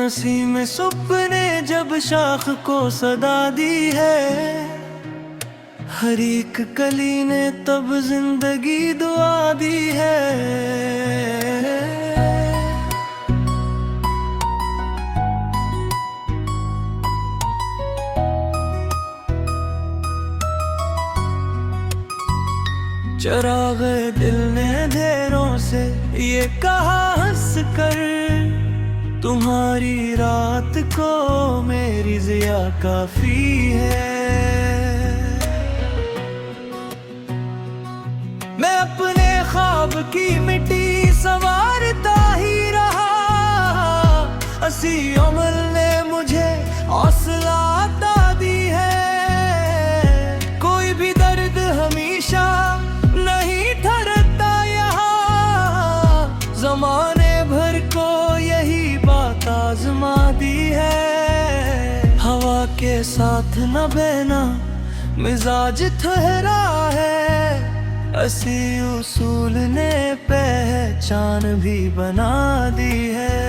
नसीब में सपने जब शाख को सदा दी है, हर एक कली ने तब जिंदगी दुआ दी है। चरा गए दिल ने अंधेरों से ये कहा हंस कर, तुम्हारी रात को मेरी जिया काफी है। मैं अपने ख्वाब की मिट्टी संवारता ही रहा, हंसी अमल ने मुझे हौसला अता दी है। कोई भी दर्द हमेशा नहीं ठहरता यहाँ, जमाने भर को यही बात आजमा दी है। हवा के साथ न बहना मिजाज ठहरा है, असी उसूल ने पहचान भी बना दी है।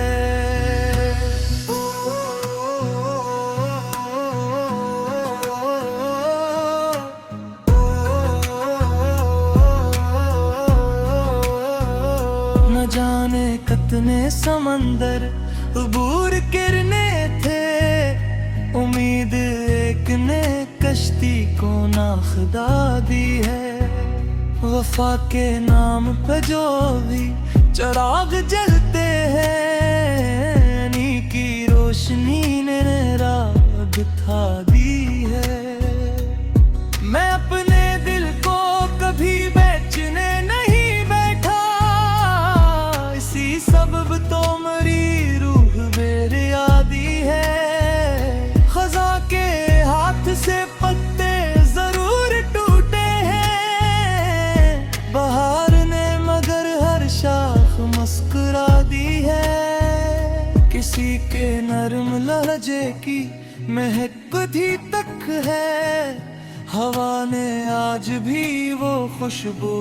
न जाने कितने समंदर अबूर किरने थे, उम्मीद एक ने कश्ती को नाखदा दी है। वफा के नाम पे जो भी चिराग जलते हैं, नी की रोशनी ने राह दिखा दी है। मैं अपने दिल को कभी बेचने नहीं बैठा, इसी सबब तो मेरी रूह मेरे आदी है। खजा के हाथ से पत्ते जरूर टूटे हैं, बहार ने मगर हर शाख मुस्कुरा दी है। किसी के नरम लहजे की महक थी तक है, हवा ने आज भी वो खुशबू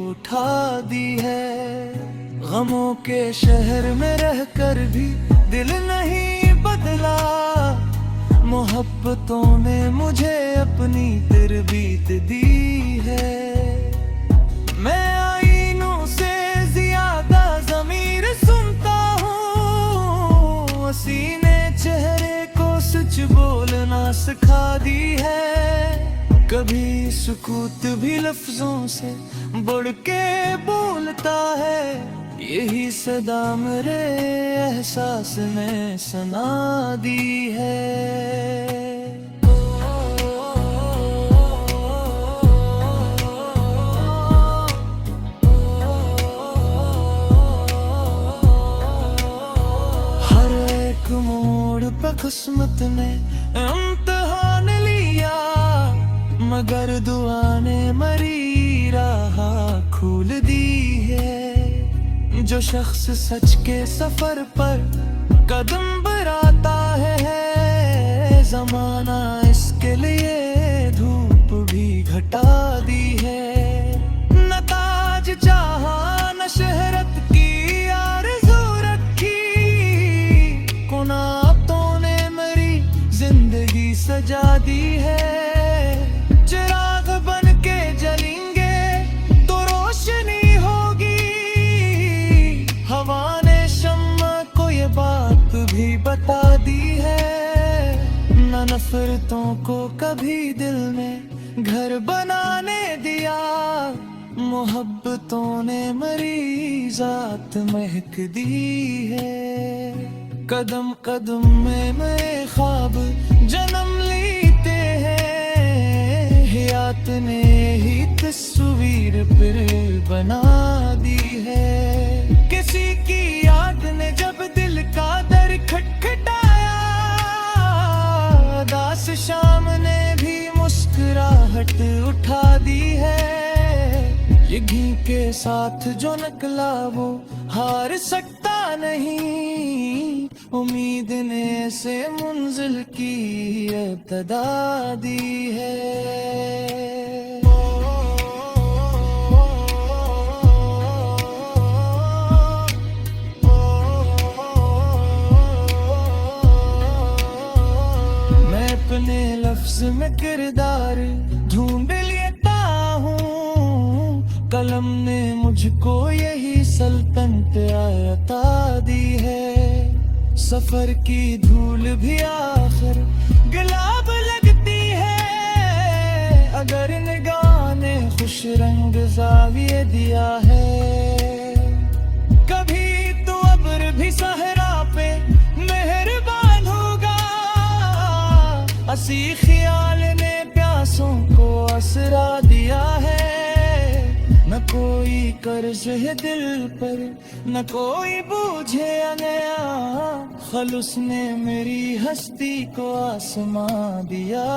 उठा दी है। गमों के शहर में रहकर भी दिल नहीं बदला, मोहब्बतों ने मुझे अपनी तरबीत दी है। मैं आईनों से ज्यादा ज़मीर सुनता हूँ, सीने चेहरे को सच बोलना सिखा दी है। कभी सुकूत भी लफ्जों से बढ़ के बोलता है, यही सदा मेरे एहसास ने सुना दी है। पे किस्मत ने इम्तिहान लिया, मगर दुआ ने मरी राह खोल दी है। जो शख्स सच के सफर पर कदम बढ़ाता है, जमाना इसके लिए धूप भी घटा दी है। न ताज चाहा न शहरत की आरज़ू रखी, सजा दी है। चिराग बन के जलेंगे तो रोशनी होगी, हवा ने शम्मा को ये बात भी बता दी है। न नफरतों को कभी दिल में घर बनाने दिया, मोहब्बतों ने मेरी जात महक दी है। कदम कदम में मेरे ख्वाब जन्म लेते हैं, हयात ने ही तस्वीर फिर बना दी है। किसी की याद ने जब दिल का दर खटखटाया, दास शाम ने भी मुस्कुराहट उठा दी है। ये घी के साथ जो निकला वो हार सकता नहीं, उम्मीद ने से मंजिल की इब्तिदा दी है। अपने लफ्ज में किरदार ढूंढ लेता हूँ। कलम ने मुझको यही सल्तनत अता दी है। सफर की धूल भी आखिर गुलाब लगती है, अगर निगाह ने खुश रंग जाविये दिया है। कभी तो अब्र भी सहरा पे मेहरबान होगा, हसी ख्याल ने प्यासों को असरा दिया है। न कोई कर्ज है दिल पर, न कोई बूझे नया, खलूस ने मेरी हस्ती को आसमां दिया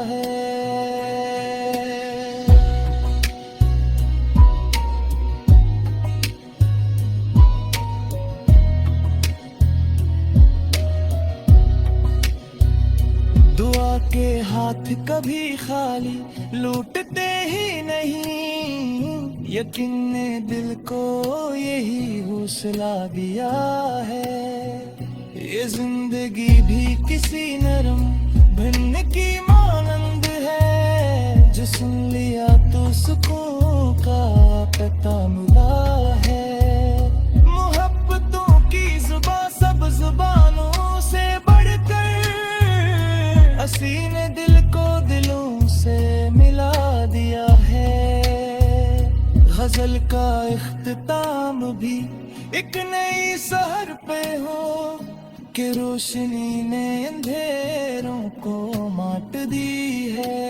है। दुआ के हाथ कभी खाली लूटते ही नहीं, यकीन ने दिल को यही हौसला दिया है। ये जिंदगी भी किसी नरम भिन्न की मानंद है, जो सुन लिया तो सुकून का पता मिला है। मोहब्बतों की जुबां सब जुबानों से बढ़कर हसी ने दिल को दिलों से मिला दिया है। गजल का इख्तिताम भी एक नई सहर पे हो, कि रोशनी ने अंधेरों को माट दी है।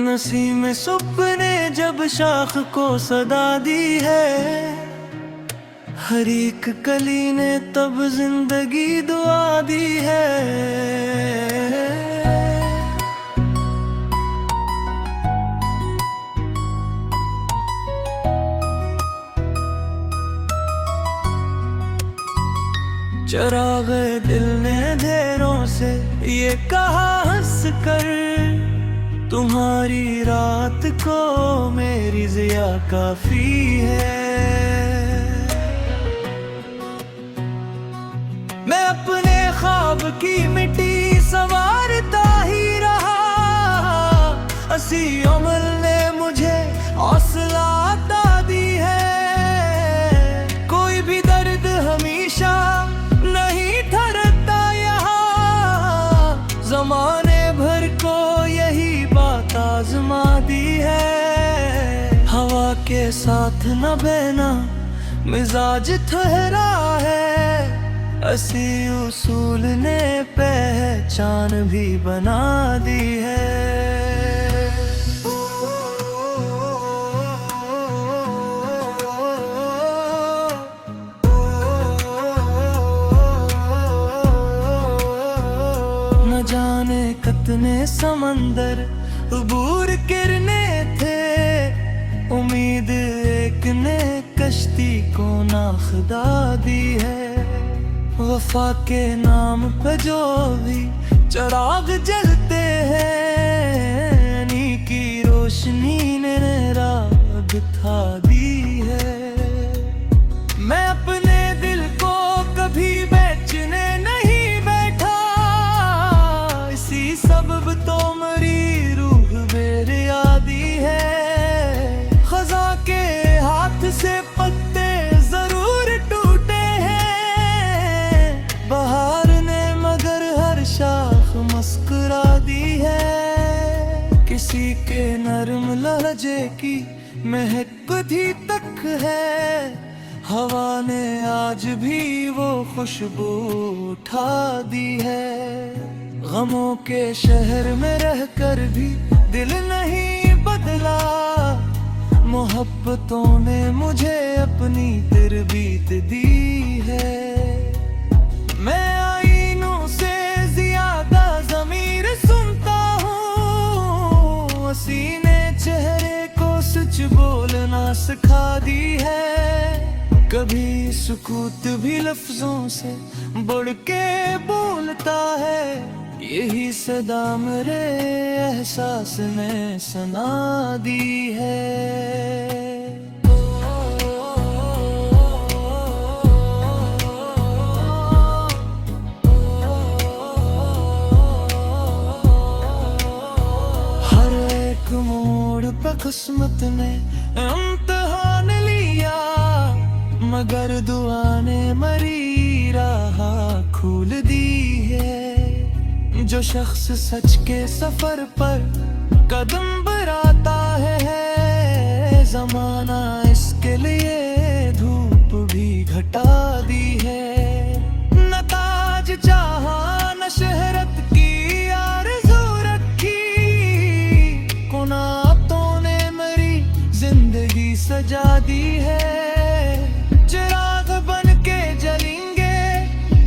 नसीब में सुपने जब शाख को सदा दी है, हर एक कली ने तब जिंदगी दुआ दी है। चरा गए दिल ने अंधेरों से ये कहा हंस कर, तुम्हारी रात को मेरी जिया काफी है। मैं अपने ख्वाब की मिट्टी संवारता ही रहा, हंसी अमल ने मुझे हौसला अता दी है। कोई भी दर्द हमेशा नहीं ठहरता यहाँ, जमाने भर को यही बात आजमा दी है। हवा के साथ न बहना मिजाज ठहरा है, असी उसूल ने पहचान भी बना दी है। न जाने कितने समंदर अबूर किरने थे, उम्मीद एक ने कश्ती को नाखुदा दी है। वफा के नाम पे जो भी चिराग जलते हैं, नी की रोशनी ने राह दिखा दी है। मैं अपने दिल को कभी बेचने नहीं बैठा, इसी सबब तो मेरी रूह मेरे आदी है। खजा के हाथ से पत्ते जरूर टूटे हैं, बहार ने मगर हर शाख मुस्कुरा दी है। किसी के नरम लहजे की महक भी तक है, हवा ने आज भी वो खुशबू उठा दी है। गमों के शहर में रहकर भी दिल नहीं बदला, मोहब्बतों ने मुझे अपनी तरबीत दी है। मैं आईनों से ज्यादा ज़मीर सुनता हूँ, सिखा दी है। कभी सुकूत भी लफ्जों से बढ़ के बोलता है, यही सदा मेरे एहसास ने सुना दी है। हर एक मोड़ पे किस्मत ने इम्तिहान लिया, मगर दुआ ने मरी राह खोल दी है। जो शख्स सच के सफर पर कदम बढ़ाता है, जमाना इसके लिए धूप भी घटा दी है। न ताज चाहा न शहरत की आरज़ू रखी, कुनातों ने मेरी जिंदगी सजा दी है। चिराग बन के जलेंगे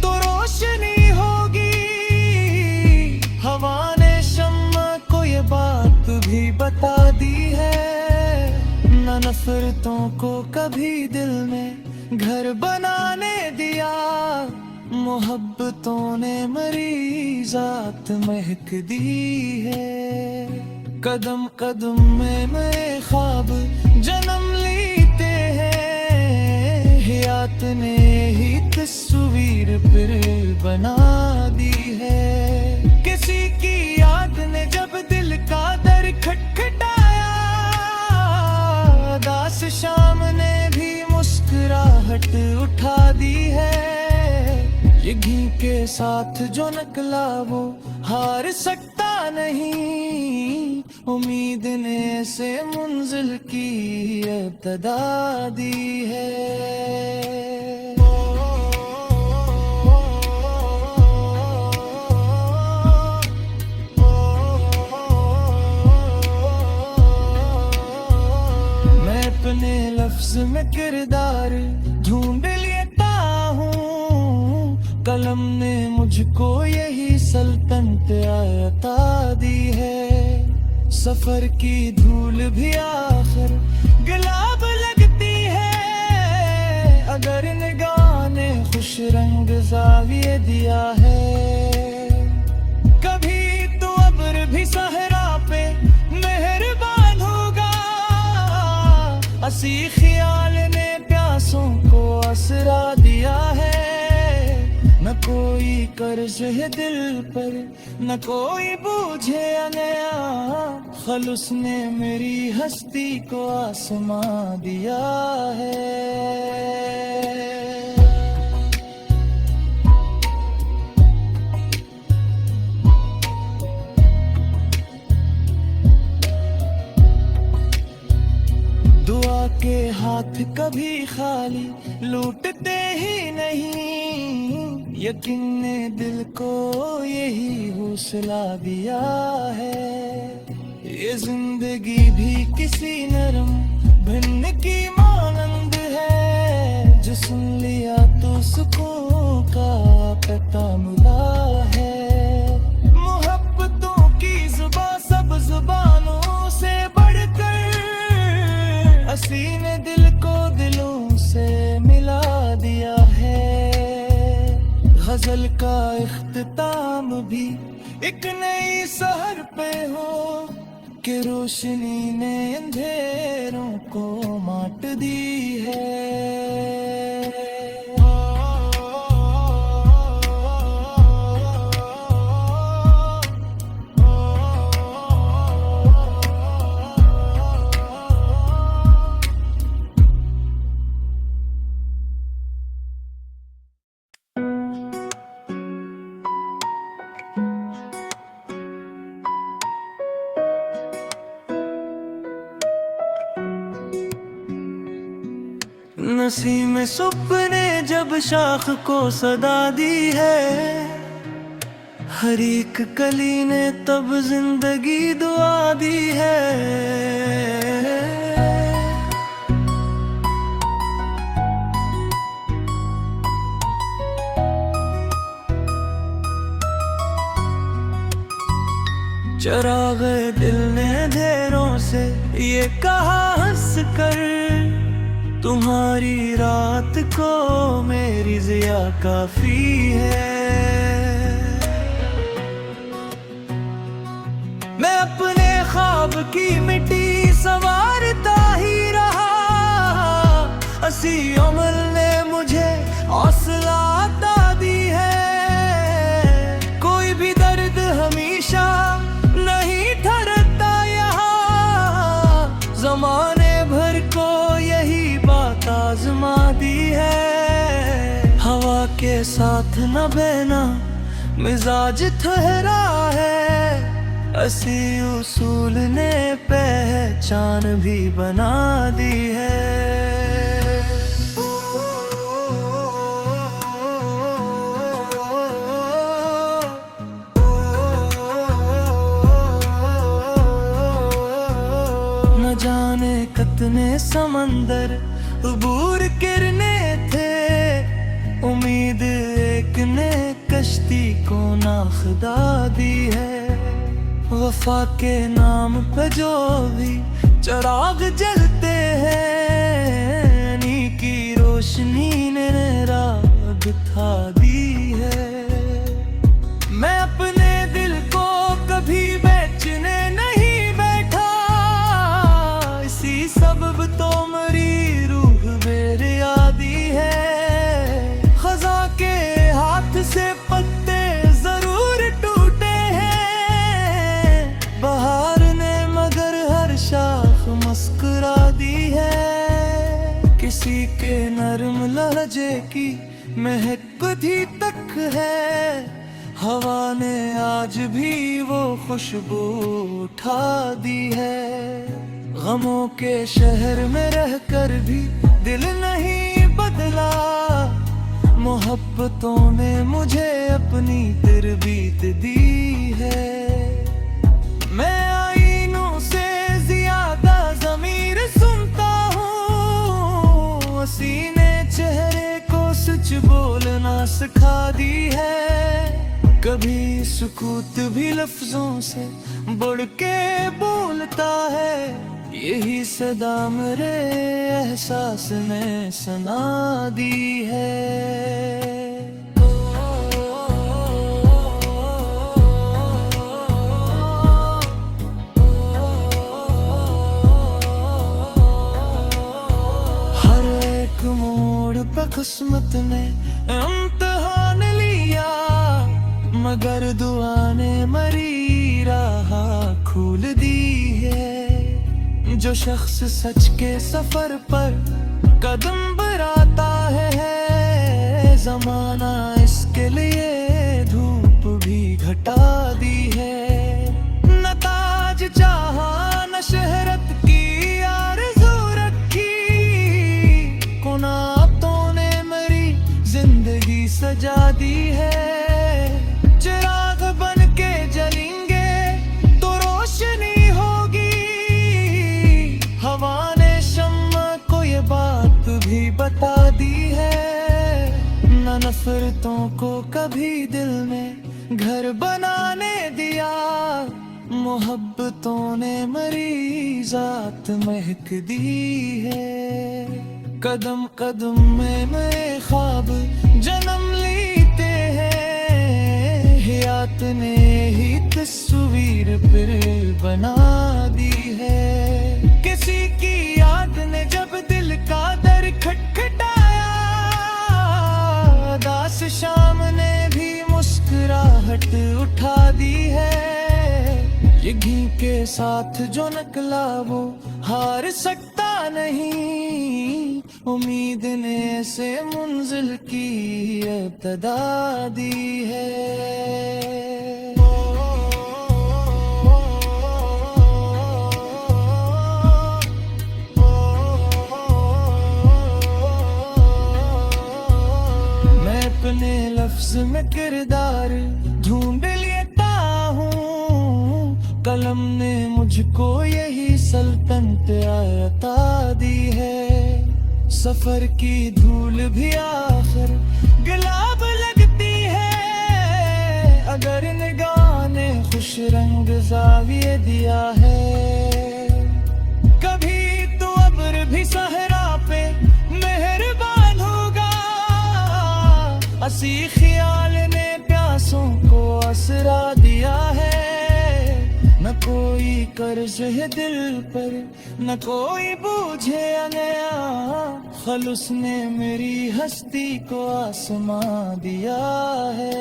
तो रोशनी होगी, हवा ने शम्मा को ये बात भी बता दी है। न नफरतों को कभी दिल में घर बनाने दिया, मोहब्बतों ने मेरी जात महक दी है। कदम कदम में मेरे ख्वाब जन्म लेते हैं, हयात ने ही तस्वीर फिर बना दी है। किसी की याद ने जब दिल का दर खटखटाया, दास शाम ने भी मुस्कुराहट उठा दी है। ये घी के साथ जो निकला वो हार सकता नहीं, उम्मीद ने से मंजिल की इब्तिदा दी है। अपने लफ्ज में किरदार ढूंढ लेता हूँ, कलम ने मुझको यही सल्तनत अता दी है। सफर की धूल भी आखिर गुलाब लगती है, अगर निगाह ने खुश रंग जाविये दिया है। कभी तो अब्र भी सहरा पे मेहरबान होगा, हसी ख्याल ने प्यासों को आसरा दिया है। न कोई कर्ज है दिल पर, न कोई बूझे नया, खलूस ने मेरी हस्ती को आसमां दिया है। दुआ के हाथ कभी खाली लूटते ही नहीं, यकीन ने दिल को यही हौसला दिया है। ये जिंदगी भी किसी नरम भिन्न की मानंद है, जो सुन लिया तो सुकून का पता मिला है। मोहब्बतों की जुबां सब जुबानों से बढ़कर, हसी ने दिल को दिलों से मिला दिया है। गजल का इख्तिताम भी एक नई सहर पे हो, कि रोशनी ने अंधेरों को माट दी है। नसीब में सुबह ने जब शाख को सदा दी है, हर एक कली ने तब जिंदगी दुआ दी है। चरा गए दिल ने अंधेरों से ये कहा हंस कर, तुम्हारी रात को मेरी जिया काफी है। मैं अपने ख्वाब की मिट्टी संवारता ही रहा, हंसी उम्र ने मुझे हौसला अता दी है। कोई भी दर्द हमेशा नहीं ठहरता यहाँ, जमाने भर को यही बात आजमा दी है। हवा के साथ न बहना मिजाज ठहरा है, असी उसूल ने पहचान भी बना दी है। न जाने कितने समंदर अबूर किरने थे, उम्मीद एक ने कश्ती को नाखदा दी है। वफा के नाम पे जो भी चिराग जलते हैं, नी की रोशनी ने राह दिखा दी है। मैं अपने दिल को कभी बेचने नहीं बैठा, इसी सबब तो मेरी रूह मेरे आदी है। खजा के हाथ से पत्ते जरूर टूटे हैं, बहार ने मगर हर शाख मुस्कुरा दी है। किसी के नरम लहजे की महक भी तक है, हवा ने आज भी वो खुशबू उठा दी है। गमों के शहर में रहकर भी दिल नहीं बदला, मोहब्बतों ने मुझे अपनी तरबीत दी है। मैं आईनों से ज्यादा ज़मीर सुनता हूँ, सीने चेहरे को सच बोलना सिखा दी है। कभी सुकूत भी लफ्जों से बढ़ के बोलता है, यही सदा मेरे एहसास ने सुना दी है। हर एक मोड़ पे किस्मत ने इम्तिहान लिया, मगर दुआ ने मरी राह खोल दी है। जो शख्स सच के सफर पर कदम बढ़ाता है, जमाना इसके लिए धूप भी घटा दी है। न ताज चाहा न शहरत की आरज़ू रखी, कुनातों ने मेरी जिंदगी सजा दी है। चिराग बन के जलेंगे तो रोशनी होगी, हवा ने शम्मा को ये बात भी बता दी है। न नफरतों को कभी दिल में घर बनाने दिया, मोहब्बतों ने मेरी जात महक दी है। कदम कदम में मेरे ख्वाब जन्म लेते हैं, हयात ने ही तस्वीर फिर बना दी है। किसी की याद ने जब दिल का दर खटखटाया, दास शाम ने भी मुस्कुराहट उठा दी है। ये घी के साथ जो निकला वो हार सकता नहीं, उम्मीद ने से मंजिल की इब्तिदा दी है। अपने लफ्ज में किरदार ढूंढ लेता हूँ, कलम ने मुझको यही सल्तनत अता दी है। सफर की धूल भी आखिर गुलाब लगती है, अगर निगाह ने खुश रंग जाविये दिया है। कभी तो अब्र भी सहरा पे हंसी ख्याल ने प्यासों को असरा दिया है। न कोई कर्ज है दिल पर, न कोई बूझे गया। खलूस ने मेरी हस्ती को आसमां दिया है।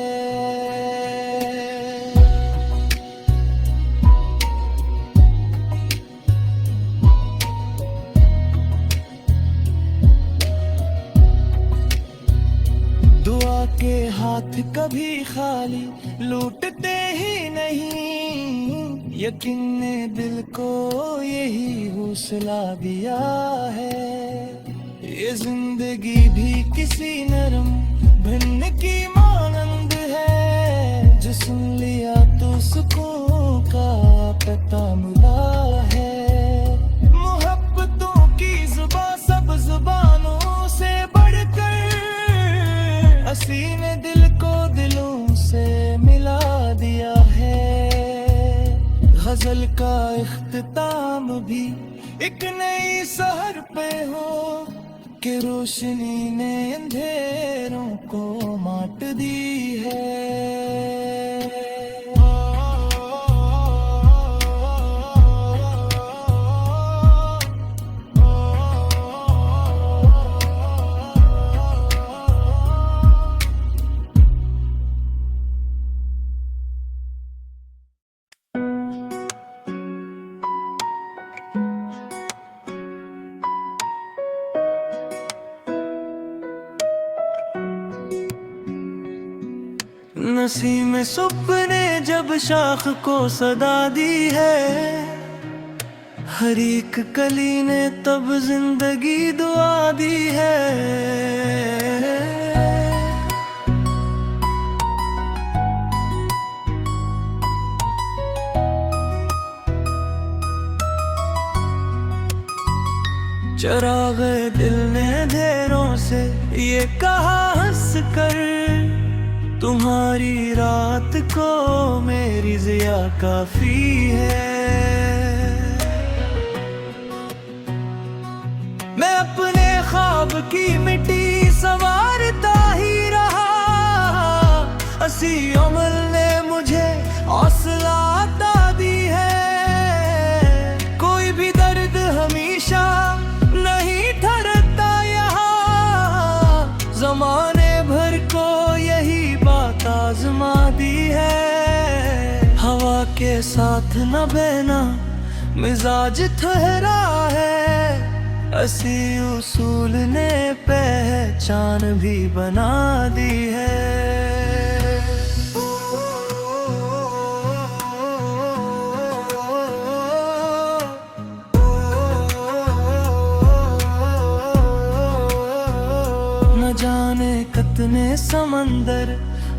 दुआ के हाथ कभी खाली लूटते ही नहीं। यकीन ने दिल को यही हौसला दिया है। ये जिंदगी भी किसी नरम भिन्न की मानंद है। जो सुन लिया तो सुकून का पता मिला है। मोहब्बतों की जुबां सब जुबानों से बढ़कर हंसी ने दिल को दिलों से मिला दिया है। गजल का इख्तिताम भी एक नई सहर पे हो कि रोशनी ने अंधेरों को माट दी है। नसीब में सुपने जब शाख को सदा दी है। हर एक कली ने तब जिंदगी दुआ दी है। चराग दिल ने अंधेरों से ये कहा हंस कर, तुम्हारी रात को मेरी जिया काफी है। मैं अपने ख्वाब की मिट्टी संवारता ही रहा। हंसी अमल ने मुझे हौसला अता दी है। कोई भी दर्द हमेशा नहीं ठहरता यहाँ। जमाने भर को यही बात आजमा दी है। हवा के साथ न बहना मिजाज ठहरा है। ऐसी उसूल ने पहचान भी बना दी है। न जाने कितने समंदर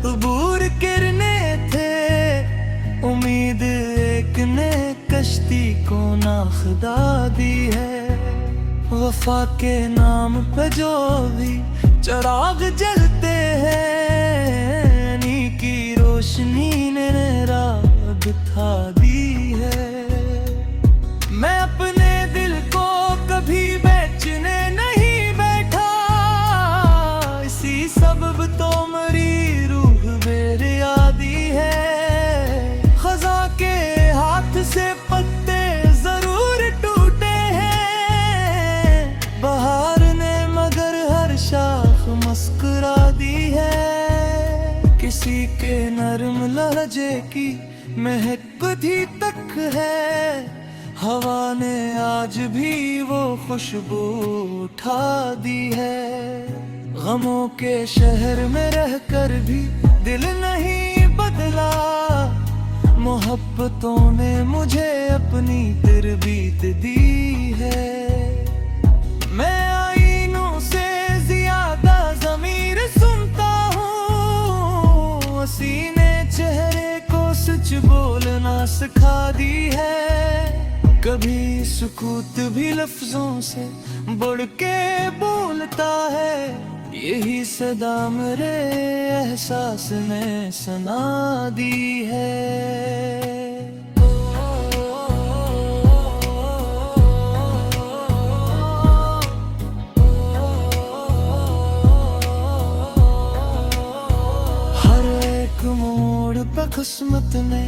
अबूर किरने थे। उम्मीद एक ने कश्ती को नाखदा दी है। वफा के नाम पे जो भी चिराग जलते हैं, नी की रोशनी ने राह बिठा दी है। मैं अपने दिल को कभी बेचने नहीं बैठा। इसी सबब तो मेरी रूह बेरियादी है। खजा के हाथ से पत्ते जरूर टूटे हैं। बहार ने मगर हर शाख मुस्कुरा दी है। किसी के नरम लहजे की महक कभी तक है। हवा ने आज भी वो खुशबू उठा दी है। गमों के शहर में रहकर भी दिल नहीं बदला। मोहब्बतों ने मुझे अपनी तरबीत दी है। मैं आईनों से ज्यादा ज़मीर सुनता हूँ। सीने चेहरे को सच बोलना सिखा दी है। कभी सुकूत भी लफ्जों से बढ़ के बोलता है। यही सदा मेरे एहसास ने सुना दी है। किस्मत ने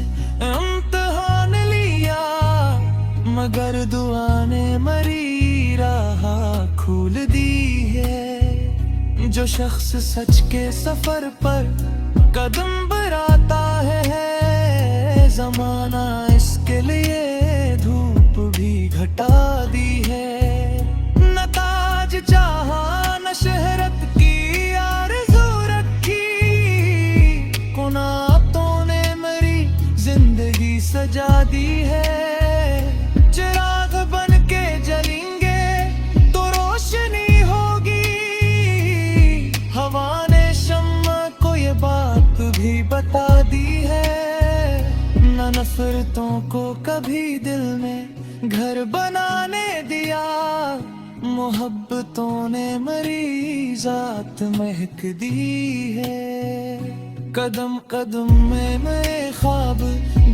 इम्तिहान लिया, मगर दुआ ने मरी राह खोल दी है। जो शख्स सच के सफर पर कदम बढ़ाता है, जमाना इसके लिए धूप भी घटा दी है। न ताज चाहा न शहरत की आरज़ू रखी, कुनातों ने मेरी जिंदगी सजा दी है। चिराग बन के जलेंगे तो रोशनी होगी, हवा ने शम्मा को ये बात भी बता दी है। न नफरतों को कभी दिल में घर बनाने दिया, मोहब्बतों ने मेरी जात महक दी है। कदम कदम में मेरे ख्वाब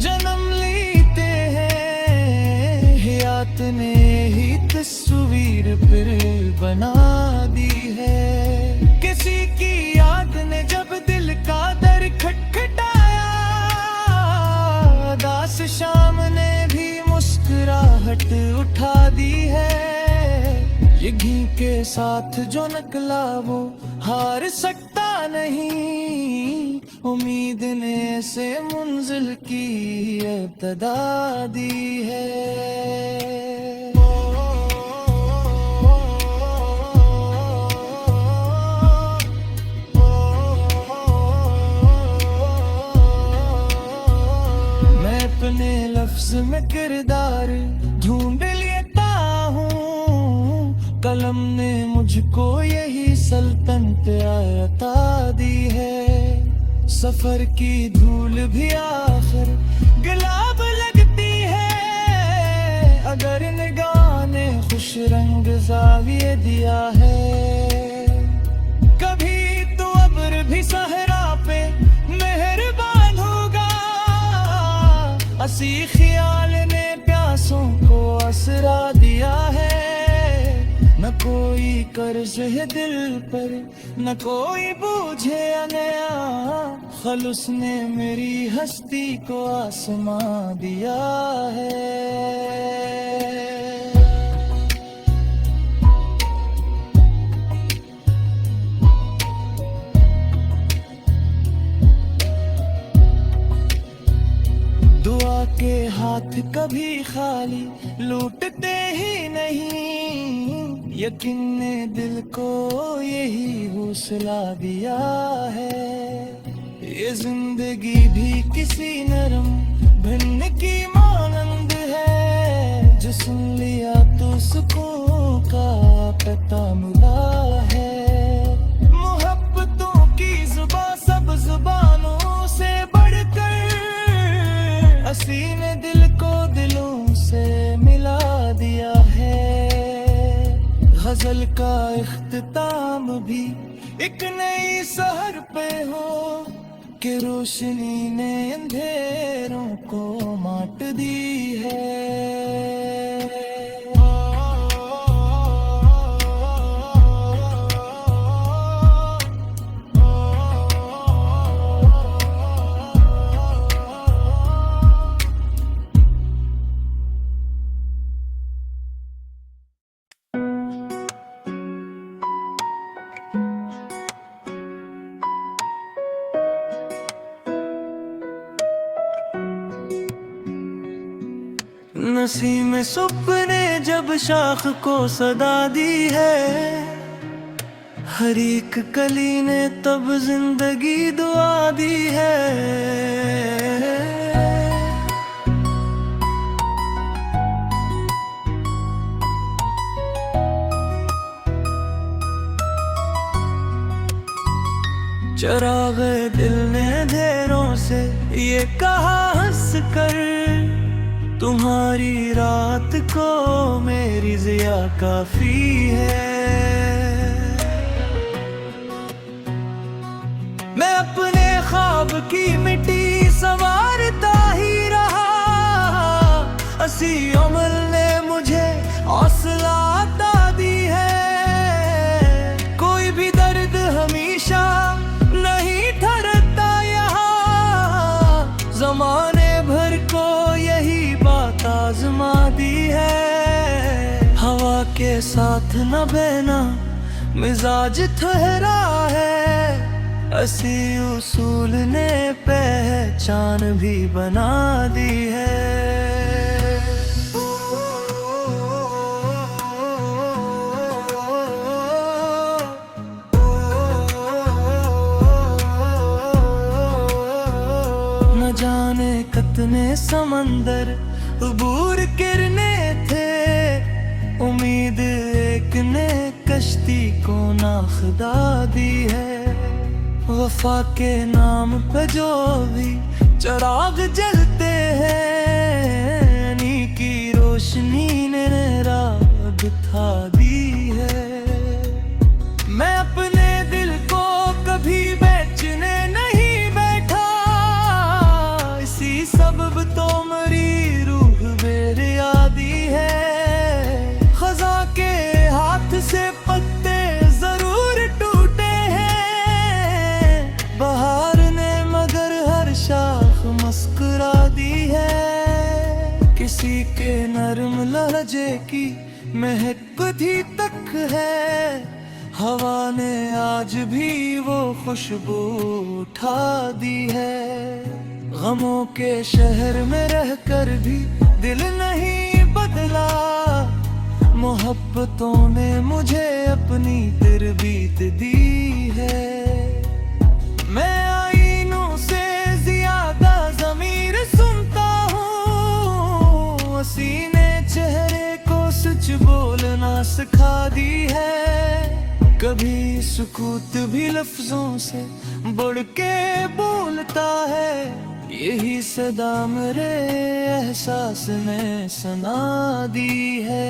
जन्म लेते हैं, हयात ने ही तस्वीर फिर बना दी है। किसी की याद ने जब दिल का दर खटखटाया, दास शाम ने भी मुस्कुराहट उठा दी है। ये घी के साथ जो निकला वो हार सकता नहीं, उम्मीद ने से मंजिल की इब्तिदा दी है। मैं अपने लफ्ज में किरदार ढूंढ लेता हूँ, कलम ने मुझको यही सल्तनत अता दी है। सफर की धूल भी आखिर गुलाब लगती है, अगर निगाह ने खुश रंग जाविये दिया है। कभी तो अब्र भी सहरा पे मेहरबान होगा, हसी ख्याल ने प्यासों को आसरा दिया है। न कोई कर्ज है दिल पर, न कोई बूझे नया, खलूस ने मेरी हस्ती को आसमां दिया है। दुआ के हाथ कभी खाली लूटते ही नहीं, यकीन ने दिल को यही हौसला दिया है। ये जिंदगी भी किसी नरम भिन्न की मानंद है, जो सुन लिया तो सुकून का पता मिला है। मोहब्बतों की जुबां सब जुबानों से बढ़कर, हसी ने दिल को दिलों से मिला दिया है। गजल का इख्तिताम भी एक नई सहर पे हो, कि रोशनी ने अंधेरों को माट दी है। नसीब में सुपने जब शाख को सदा दी है, हर एक कली ने तब जिंदगी दुआ दी है। चराग दिल ने अंधेरों से ये कहा हंस कर, तुम्हारी रात को मेरी जिया काफी है। मैं अपने ख्वाब की मिट्टी संवारता ही रहा, हसी अमल ने मुझे हौसला अता दी है। कोई भी दर्द हमेशा नहीं ठहरता यहाँ, के साथ न बहना मिजाज ठहरा है, असी उसूल ने पहचान भी बना दी है। न जाने कितने समंदर अबूर गिरने थे, उम्मीद एक ने कश्ती को नाखदा दी है। वफा के नाम पे जो भी चिराग जलते हैं, नी की रोशनी ने राह दिखा दी है। मैं अपने दिल को कभी बेचने नहीं बैठा, इसी सबब तो मेरी रूह बेरियादी है। खजा के हाथ से पत्ते जरूर टूटे हैं, बहार ने मगर हर शाख मुस्कुरा दी है। किसी के नरम लहजे की महक भी तक है, हवा ने आज भी वो खुशबू उठा दी है। गमों के शहर में रहकर भी दिल नहीं बदला, मोहब्बतों ने मुझे अपनी तरबीत दी है। मैं आईनों से ज्यादा ज़मीर सुनता हूँ, सीने चेहरे को सच बोलना सिखा दी है। कभी सुकूत भी लफ्जों से बढ़ के बोलता है, यही सदा मेरे एहसास ने सुना दी है।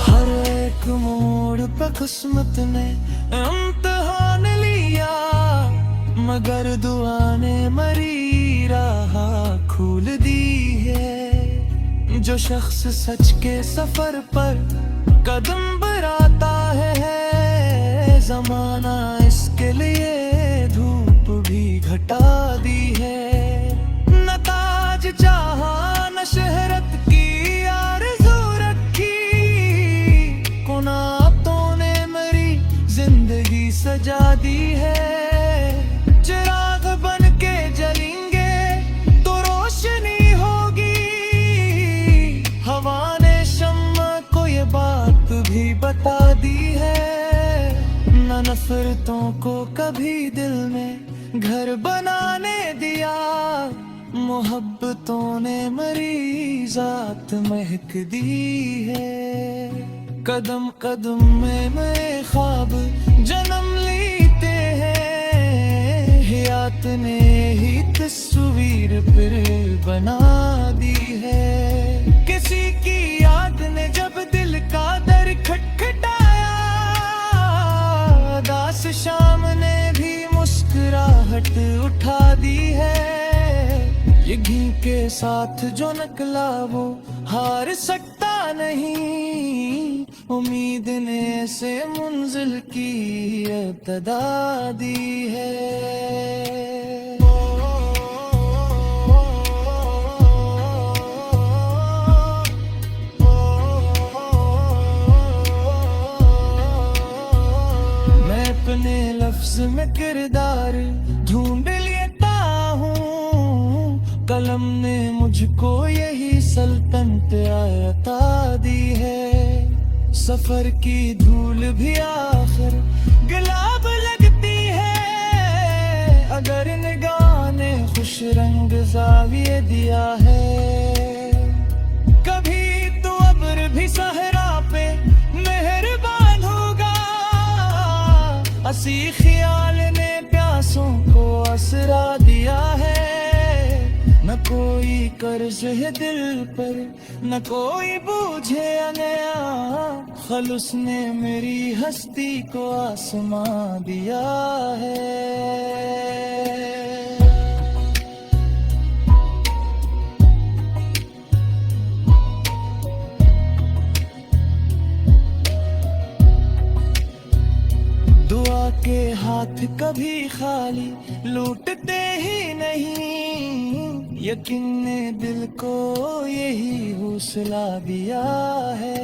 हर एक मोड़ पे किस्मत ने इम्तिहान लिया, मगर दुआ ने मरी राह खोल दी है। जो शख्स सच के सफर पर कदम बढ़ाता है, जमाना इसके लिए धूप भी घटा दी है। न ताज चाहा न शहरत की आरज़ू रखी, कुनातों ने मेरी जिंदगी सजा दी है। चिराग बन के जलेंगे तो रोशनी होगी, हवा ने शम्मा को ये बात भी बता दी है। न नफरतों को कभी दिल में घर बनाने दिया, मोहब्बतों ने मेरी जात महक दी है। कदम कदम में मेरे ख्वाब जन्म लेते हैं, हयात ने ही तस्वीर फिर बना दी है। किसी की याद ने जब दिल का दर खटखटाया, दास शाम ने भी मुस्कुराहट उठा दी है। ये घी के साथ जो निकला वो हार सकता नहीं, उम्मीद ने से मंजिल की इब्तिदा दी है। अपने लफ्ज में किरदार ढूंढ लेता हूँ, कलम ने मुझको यही सल्तनत अता दी है। सफर की धूल भी आखिर गुलाब लगती है, अगर निगाह ने खुश रंग जाविये दिया है। कभी तो अब्र भी सहरा पे मेहरबान होगा, हसी ख्याल ने प्यासों को असरा दिया है। न कोई कर्ज है दिल पर, न कोई बूझे नया, खलूस ने मेरी हस्ती को आसमां दिया है। दुआ के हाथ कभी खाली लूटते ही नहीं, यकीन ने दिल को यही हौसला दिया है।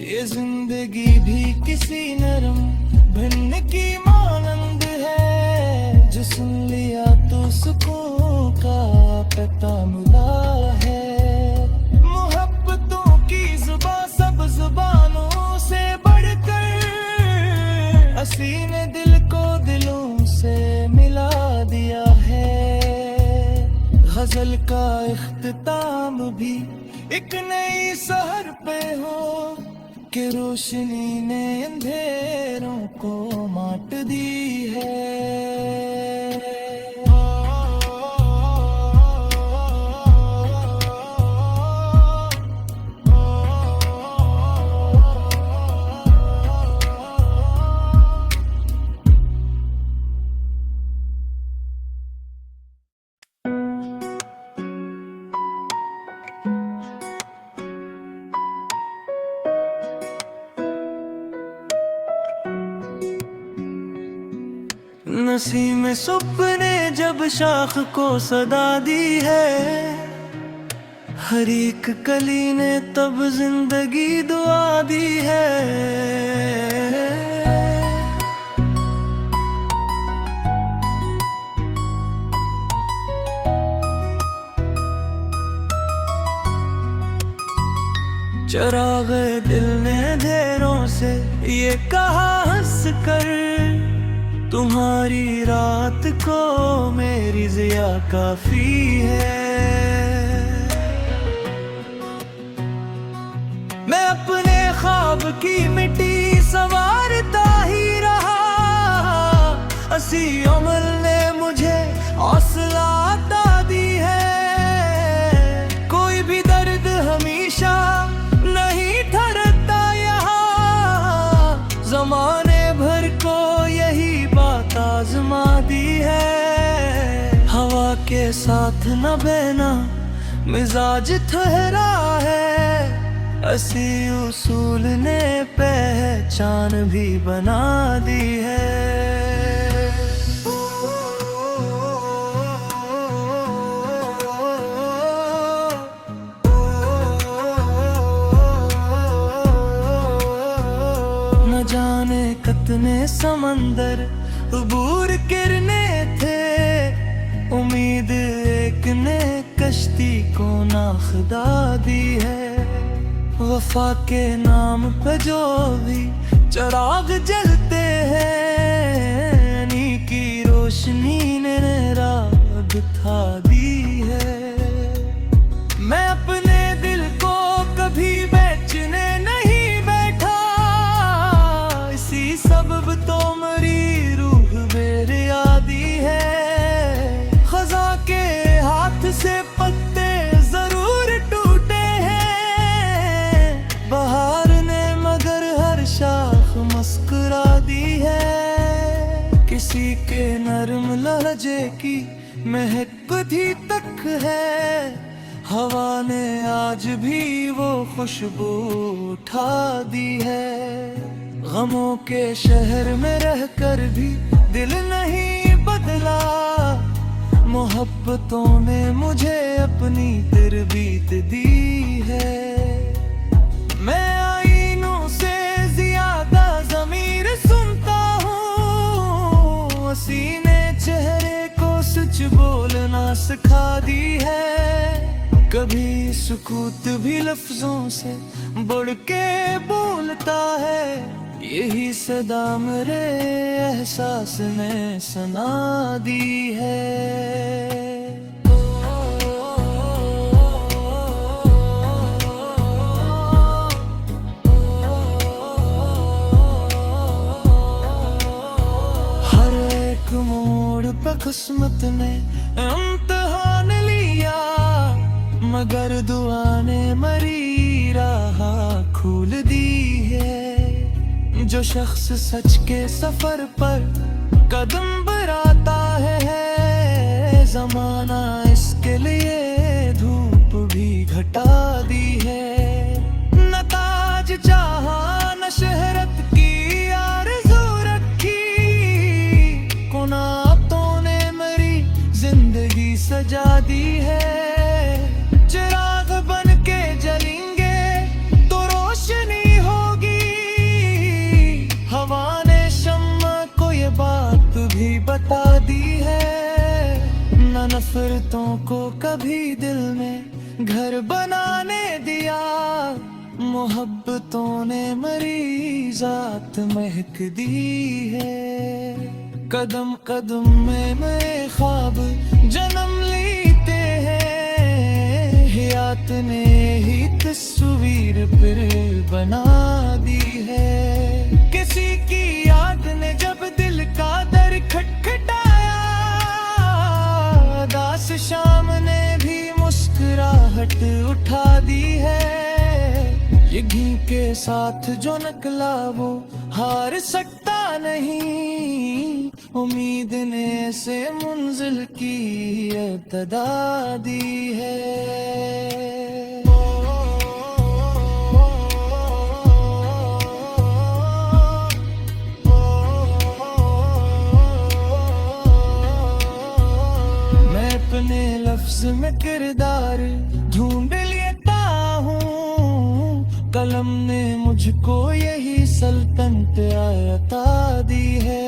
ये जिंदगी भी किसी नरम भिन्न की मानंद है, जो सुन लिया तो सुकून का पता मिला है। मोहब्बतों की जुबां सब जुबानों से बढ़कर, हंसी ने दिल को दिलों से मिला दिया है। गजल का इख्तिताम भी एक नई सहर पे हो, कि रोशनी ने अंधेरों को माट दी है। नसीब में सुपने जब शाख को सदा दी है, हर एक कली ने तब जिंदगी दुआ दी है। चराग दिल ने अंधेरों से ये कहा हंस कर, तुम्हारी रात को मेरी जिया काफी है। मैं अपने ख्वाब की मिट्टी संवारता ही रहा, हंसी अमल ने मुझे हौसला अता दी है। कोई भी दर्द हमेशा नहीं ठहरता यहाँ, जमाने भर को यही आजमा दी है। हवा के साथ न बहना मिजाज ठहरा है, ऐसी उसूल ने पहचान भी बना दी है। न जाने कितने समंदर अबूर किरने थे, उम्मीद एक ने कश्ती को नाखदा दी है। वफा के नाम पे जो भी चिराग जलते हैं, नी की रोशनी ने राह दिखा दी है। मैं अपने दिल को कभी बेचने नहीं बैठा, इसी सबब तो मरी मेरे आदि है। खजा के हाथ से पत्ते जरूर टूटे हैं, बहार ने मगर हर शाख मुस्कुरा दी है। किसी के नरम लहजे की महक भी तक है, हवा ने आज भी वो खुशबू उठा दी है। गमों के शहर में रहकर भी दिल नहीं बदला, मोहब्बतों ने मुझे अपनी तरबीत दी है। मैं आईनों से ज्यादा ज़मीर सुनता हूँ, सीने चेहरे को सच बोलना सिखा दी है। कभी सुकूत भी लफ्जों से बढ़ के बोलता है, यही सदा मेरे एहसास ने सुना दी है। हर एक मोड़ पे किस्मत ने इम्तिहान लिया, मगर दुआ ने मरी राह खोल दी है। जो शख्स सच के सफर पर कदम बढ़ाता है, जमाना इसके लिए धूप भी घटा दी है। न ताज चाहा न शहरत की आरज़ू रखी, नफरतों को कभी दिल में घर बनाने दिया। मोहब्बतों ने मरी जात महक दी है। कदम कदम में नए ख्वाब जन्म लेते हैं। हयात ने ही तस्वीर फिर बना दी है। किसी की याद ने जब दिल का दर खटखटाया, दास शाम ने भी मुस्कुराहट उठा दी है। ये घी के साथ जो निकला वो हार सकता नहीं। उम्मीद ने से मंजिल की इब्तिदा दी है। मैं अपने लफ्ज में किरदार ढूंढ लेता हूँ। कलम ने मुझको यही सल्तनत अता दी है।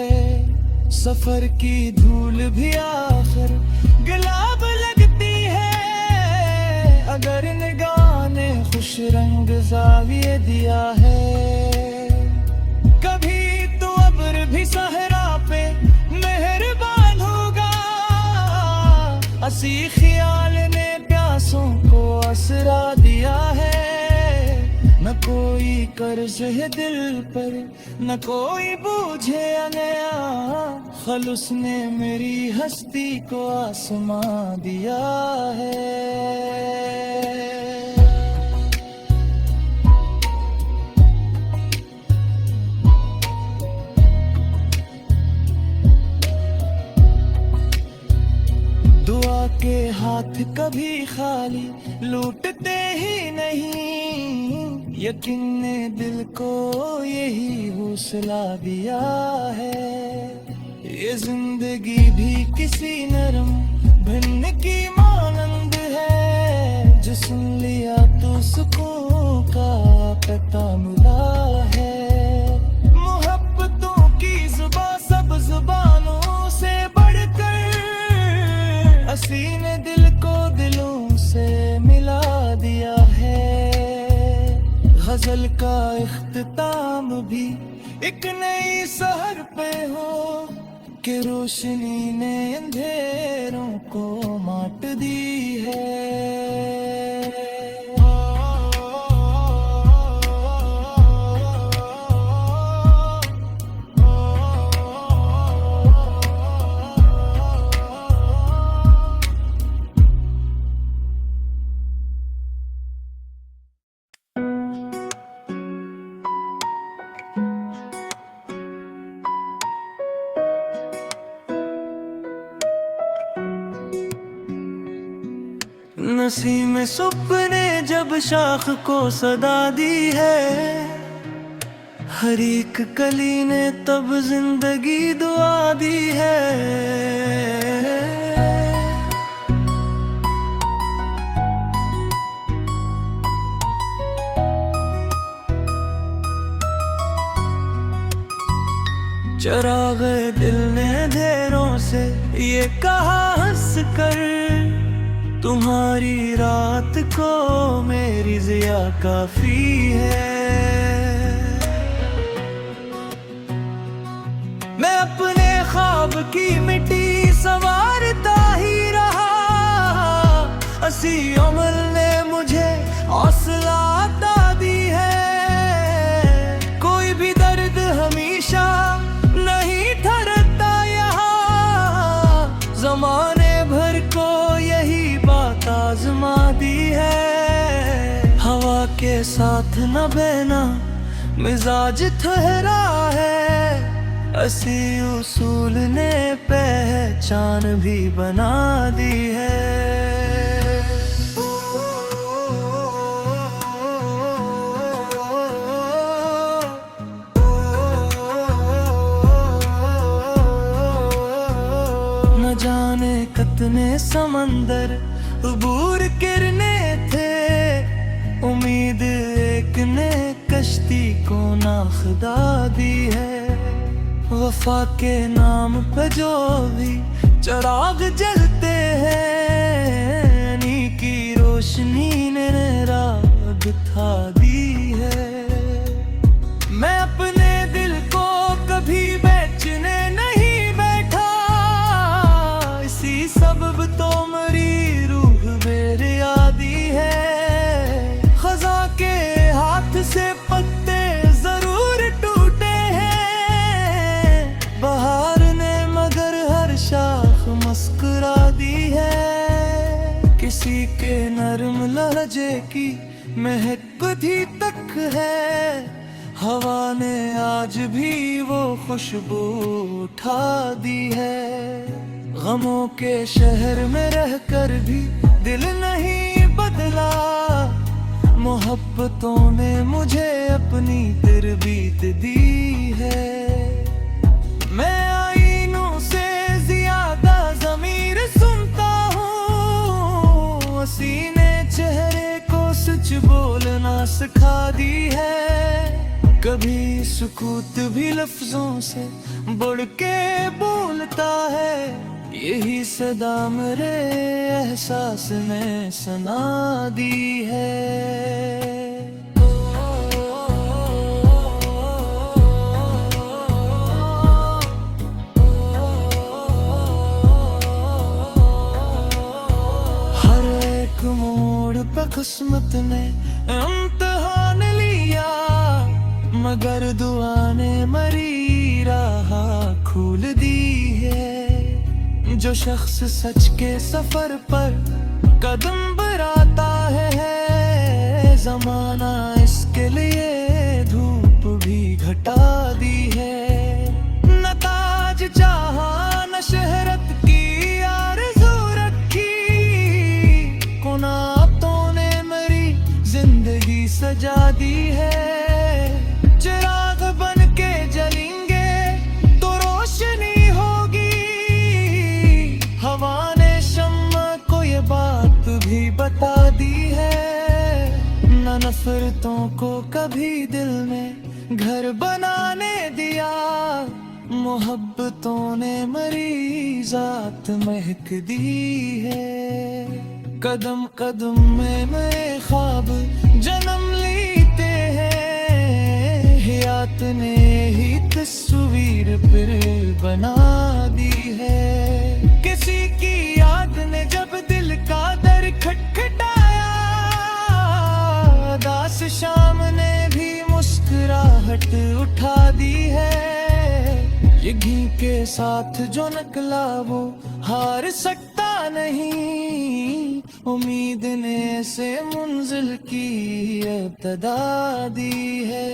सफर की धूल भी आखिर गुलाब लगती है। अगर निगाह ने खुश रंग जाविये दिया है। कभी तो अब्र भी सहरा पे मेहरबान होगा। हसी ख्याल ने प्यासों को असरा दिया है। न कोई कर्ज है दिल पर, न कोई बूझे नया। खलूस ने मेरी हस्ती को आसमां दिया है। दुआ के हाथ कभी खाली लूटते ही नहीं। यकीन ने दिल को यही हौसला दिया है। ये जिंदगी भी किसी नरम भिन्न की मानंद है। जो सुन लिया तो सुकून का पता मिला है। मोहब्बतों की जुबां सब जुबानों से बढ़कर हसी ने दिल को दिलों से मिला दिया है। गजल का इख्तिताम भी एक नई सहर पे हो कि रोशनी ने अंधेरों को माट दी है। नसीम में सुपने जब शाख को सदा दी है। हर एक कली ने तब जिंदगी दुआ दी है। चराग दिल ने अंधेरों से ये कहा हंस कर, तुम्हारी रात को मेरी जिया काफी है। मैं अपने ख्वाब की मिट्टी संवारता ही रहा। हसी अमल ने मुझे हौसला अता दी है। कोई भी दर्द हमेशा नहीं ठहरता यहाँ। जमाने भर को यही बात आजमा दी है। हवा के साथ न बहना मिजाज ठहरा है। हसी उसूल ने पहचान भी बना दी है। न जाने कितने समंदर अबूर करने थे। उम्मीद एक ने कश्ती को नाखुदा दी है। वफा के नाम पे जो भी चिराग जलते हैं, नी की रोशनी ने राह दिखा दी है। मैं अपने दिल को कभी बेचने नहीं बैठा, इसी सबब तो मेरी रूह बेरियादी है। खज़ा के हाथ से पत्ते जरूर टूटे हैं, बहार ने मगर हर शाख मुस्कुरा दी है। किसी के नरम लहजे की महक भी तक है, हवा ने आज भी वो खुशबू उठा दी है। गमों के शहर में रहकर भी दिल नहीं बदला, मोहब्बतों ने मुझे अपनी तरबीत दी है। मैं आईनों से ज्यादा ज़मीर सुनता हूँ, सीने चेहरे को सच बोलना सिखा दी है। कभी सुकूत भी लफ्जों से बढ़ के बोलता है, यही सदा मेरे एहसास में सुना दी है। हर एक मोड़ पे किस्मत ने इम्तिहान लिया, मगर दुआ ने मेरी राह खोल दी है। जो शख्स सच के सफर पर कदम बढ़ाता है, जमाना इसके लिए धूप भी घटा दी है। न ताज चाहा न शहरत की आरज़ू रखी, कुनातों ने मेरी जिंदगी सजा दी है। चिराग बन के जलेंगे तो रोशनी होगी, हवा ने शम्मा को ये बात भी बता दी है। न नफरतों को कभी दिल में घर बनाने दिया, मोहब्बतों ने मेरी जात महक दी है। कदम कदम में मेरे ख्वाब जन्म लेते हैं, हयात ने ही तस्वीर फिर बना दी है। किसी की याद ने जब दिल का दर खटखटाया, दास शाम ने भी मुस्कुराहट उठा दी है। ये घी के साथ जो निकला वो हार सकता नहीं, उम्मीद ने से मंजिल की इब्तिदा दी है।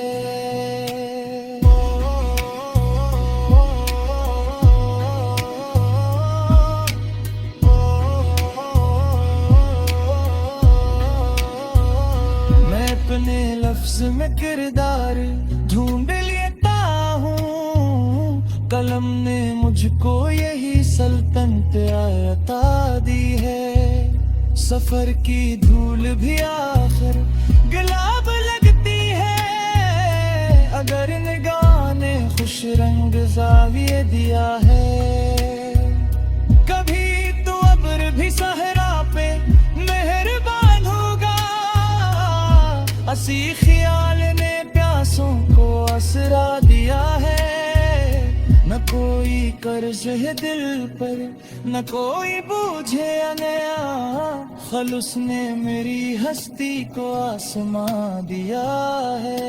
मैं अपने लफ्ज में किरदार ढूंढ लेता हूँ, कलम ने मुझको यही सल्तनत अता दी है। सफर की धूल भी आखिर गुलाब लगती है, अगर निगाह ने खुश रंग जाविये दिया है। कभी तो अब्र भी सहरा पे मेहरबान होगा, हंसी ख्याल ने प्यासों को असरा दिया है। न कोई कर्ज है दिल पर, न कोई बूझे नया, खलूस ने मेरी हस्ती को आसमां दिया है।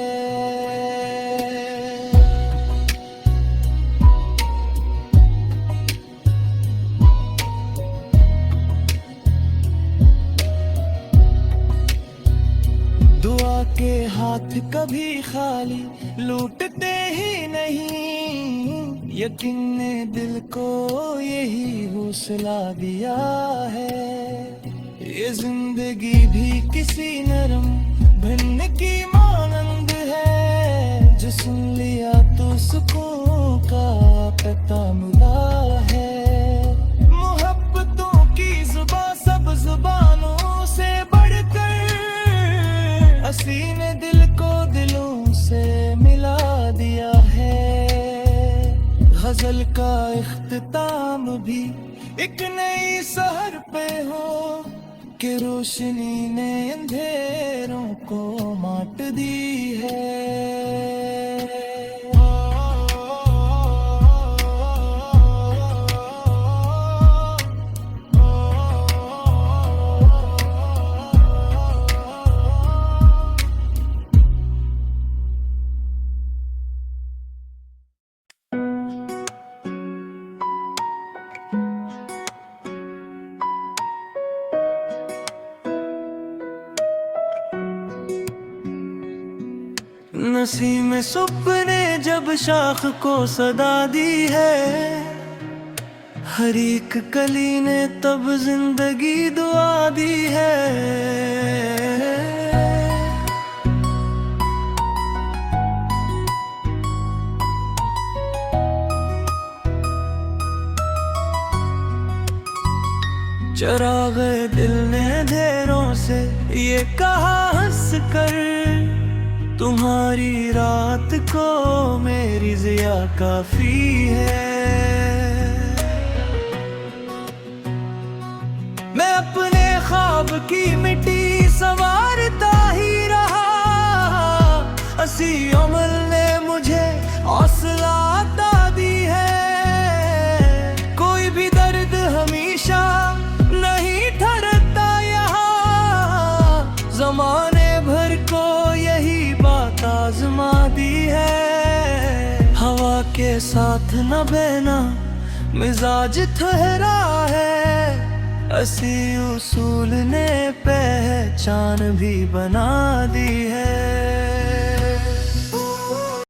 दुआ के हाथ कभी खाली लूटते ही नहीं, यकीन ने दिल को यही हौसला दिया है। ये जिंदगी भी किसी नरम भिन्न की मानंद है, जो सुन लिया तो सुकून का पता मिला है। मोहब्बतों की जुबां सब जुबानों से बढ़कर, हंसी ने दिल को दिलों से मिला दिया है। गजल का इख्तिताम भी एक नई सहर पे हो कि रोशनी ने अंधेरों को माट दी है। नसीम में सुपने जब शाख को सदा दी है, हर एक कली ने तब जिंदगी दुआ दी है। चरा गए दिल ने अंधेरों से ये कहा हंस कर, तुम्हारी रात को मेरी जिया काफी है। मैं अपने ख्वाब की मिट्टी संवारता ही रहा, हंसी अमल ने मुझे हौसला अता दी है। कोई भी दर्द हमेशा नहीं ठहरता यहाँ, ज़माने भर को यही बात आजमा दी है। हवा के साथ न बहना मिजाज ठहरा है, ऐसी उसूल ने पहचान भी बना दी है।